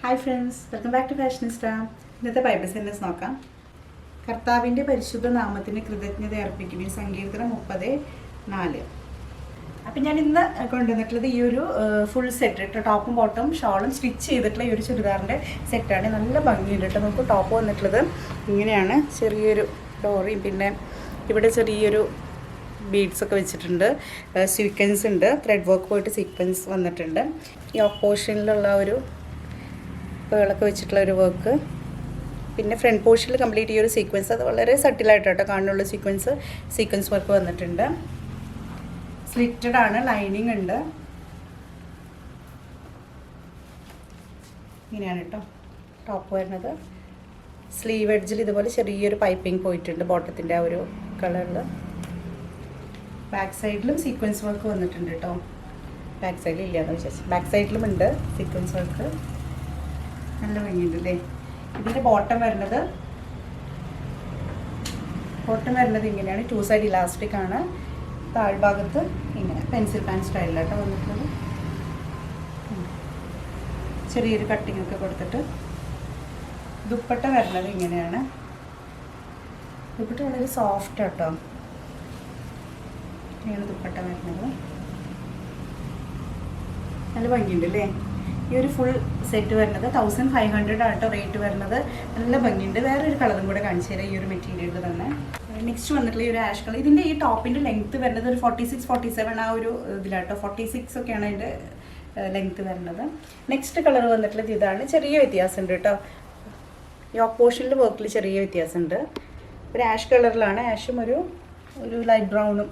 Hi friends, welcome back to Fashionista. ഇന്നത്തെ Bible sentence നോക്കാം. കർത്താവിൻ്റെ പരിശുദ്ധ നാമത്തിന് കൃതജ്ഞത അർപ്പിക്കുവിൻ. സങ്കീർത്തനം 30:4. അപ്പം ഞാൻ ഇന്ന് കൊണ്ടുവന്നിട്ടുള്ളത് ഈ ഒരു ഫുൾ സെറ്റ് കേട്ടോ. ടോപ്പും ബോട്ടും ഷോളും സ്റ്റിച്ച് ചെയ്തിട്ടുള്ള ഈ ഒരു ചുരിദാറിൻ്റെ സെറ്റാണ്. നല്ല ഭംഗിയുണ്ട് കേട്ടോ. നമുക്ക് ടോപ്പ് വന്നിട്ടുള്ളത് ഇങ്ങനെയാണ്. ചെറിയൊരു ഡോറിയും പിന്നെ ഇവിടെ ചെറിയൊരു ബീഡ്സൊക്കെ വെച്ചിട്ടുണ്ട്. സീക്വൻസ് ഉണ്ട്, ത്രെഡ് വർക്ക് പോയിട്ട് സീക്വൻസ് വന്നിട്ടുണ്ട്. ഈ പോർഷനിലുള്ള ഒരു പേളൊക്കെ വെച്ചിട്ടുള്ള ഒരു വർക്ക്, പിന്നെ ഫ്രണ്ട് പോർഷനിൽ കംപ്ലീറ്റ് ഈ ഒരു സീക്വൻസ്, അത് വളരെ സട്ടിലായിട്ടോ കാണുള്ള സീക്വൻസ് വർക്ക് വന്നിട്ടുണ്ട്. സ്ലിറ്റഡ് ആണ്, ലൈനിങ് ഉണ്ട്. ഇങ്ങനെയാണ് കേട്ടോ ടോപ്പ് വരുന്നത്. സ്ലീവ് എഡ്ജിൽ ഇതുപോലെ ചെറിയൊരു പൈപ്പിംഗ് പോയിട്ടുണ്ട് ബോട്ടത്തിൻ്റെ ആ ഒരു കളറിൽ. ബാക്ക് സൈഡിലും സീക്വൻസ് വർക്ക് വന്നിട്ടുണ്ട് കേട്ടോ. ബാക്ക് സൈഡിൽ ഇല്ലാന്ന് വിചാരിച്ചു, ബാക്ക് സൈഡിലും ഉണ്ട് സീക്വൻസ് വർക്ക്. നല്ല ഭംഗിയുണ്ട് അല്ലേ. ഇതിൻ്റെ ബോട്ടം വരുന്നത് ഇങ്ങനെയാണ്. 2 സൈഡ് ഇലാസ്റ്റിക് ആണ്. താഴ്ഭാഗത്ത് ഇങ്ങനെ പെൻസിൽ പാൻ സ്റ്റൈലിലാട്ടോ വന്നിട്ടുള്ളത്. ചെറിയൊരു കട്ടിങ് ഒക്കെ കൊടുത്തിട്ട്. ദുപ്പട്ട വരുന്നത് ഇങ്ങനെയാണ്. ദുപ്പട്ട വളരെ സോഫ്റ്റ് ആട്ടോ. ഇങ്ങനെയാണ് ദുപ്പട്ട വരുന്നത്. നല്ല ഭംഗിയുണ്ട് അല്ലേ. ഈ ഒരു ഫുൾ സെറ്റ് വരുന്നത് 1500 ആട്ടോ റേറ്റ് വരുന്നത്. നല്ല ഭംഗിയുണ്ട്. വേറൊരു കളറും കൂടെ കാണിച്ചു തരാം ഈ ഒരു മെറ്റീരിയൽ തന്നെ. നെക്സ്റ്റ് വന്നിട്ടുള്ള ഈ ഒരു ആഷ് കളർ. ഇതിൻ്റെ ഈ ടോപ്പിൻ്റെ ലെങ്ത്ത് വരുന്നത് ഒരു 46-47 ആ ഒരു ഇതിലാട്ടോ. 46 ഒക്കെയാണ് അതിൻ്റെ ലെങ്ത്ത് വരുന്നത്. നെക്സ്റ്റ് കളർ വന്നിട്ടുള്ളത് ഇതാണ്. ചെറിയ വ്യത്യാസമുണ്ട് കേട്ടോ. ഈ ഓപ്പോഷനിൽ വർക്കിൽ ചെറിയ വ്യത്യാസമുണ്ട്. ഒരു ആഷ് കളറിലാണ്. ആഷും ഒരു ലൈറ്റ് ബ്രൗണും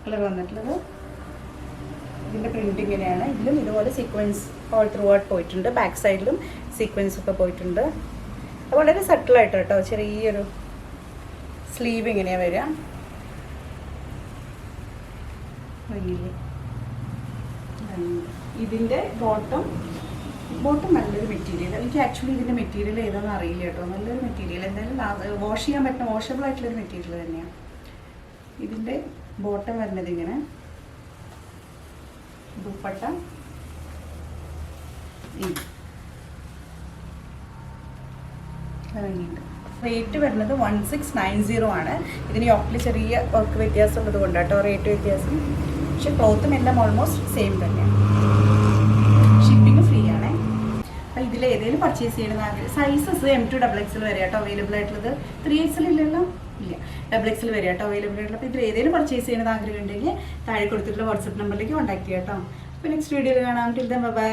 കളർ വന്നിട്ടുള്ളത്. ഇതിൻ്റെ പ്രിൻ്റ് ഇങ്ങനെയാണ്. ഇതിലും ഇതുപോലെ സീക്വൻസ് ഓൾ ത്രൂ ഔട്ട് പോയിട്ടുണ്ട്. ബാക്ക് സൈഡിലും സീക്വൻസ് ഒക്കെ പോയിട്ടുണ്ട്. വളരെ സട്ടിലായിട്ട് കേട്ടോ. ചെറിയൊരു സ്ലീവ് ഇങ്ങനെയാണ് വരിക. ഇതിൻ്റെ ബോട്ടം നല്ലൊരു മെറ്റീരിയൽ. എനിക്ക് ആക്ച്വലി ഇതിൻ്റെ മെറ്റീരിയൽ ഏതാണെന്ന് അറിയില്ല കേട്ടോ. നല്ലൊരു മെറ്റീരിയൽ, എന്തായാലും വാഷ് ചെയ്യാൻ പറ്റുന്ന വാഷബിൾ ആയിട്ടുള്ളൊരു മെറ്റീരിയൽ തന്നെയാണ്. ഇതിൻ്റെ ബോട്ടം വരുന്നത് ഇങ്ങനെ. ദുപ്പട്ട റേറ്റ് വരുന്നത് 1690 ആണ്. ഇതിന് യോക്കിൽ ചെറിയ വർക്ക് വ്യത്യാസം ഉള്ളത് കൊണ്ടാട്ടോ റേറ്റ് വ്യത്യാസം. പക്ഷെ ക്ലോത്തും എല്ലാം ഓൾമോസ്റ്റ് സെയിം തന്നെയാണ്. ഷിപ്പിംഗ് ഫ്രീ ആണ്. അപ്പോൾ ഇതിൽ ഏതെങ്കിലും പർച്ചേസ് ചെയ്യണമെന്ന് ആഗ്രഹം, സൈസസ് M to XXL വരെ കേട്ടോ അവൈലബിൾ ആയിട്ടുള്ളത്. 3XL ഇല്ലല്ലോ, ഇല്ല, XXL വരെ കേട്ടോ അവൈലബിൾ ആയിട്ടുള്ളത്. അപ്പോൾ ഇതിൽ ഏതെങ്കിലും പർച്ചേസ് ചെയ്യണമെന്ന് ആഗ്രഹം ഉണ്ടെങ്കിൽ താഴെ കൊടുത്തിട്ടുള്ള വാട്സപ്പ് നമ്പറിലേക്ക് കോൺടാക്ട് ചെയ്യാം കേട്ടോ. അപ്പോൾ നെക്സ്റ്റ് വീഡിയോയിൽ കാണാം. Till then bye.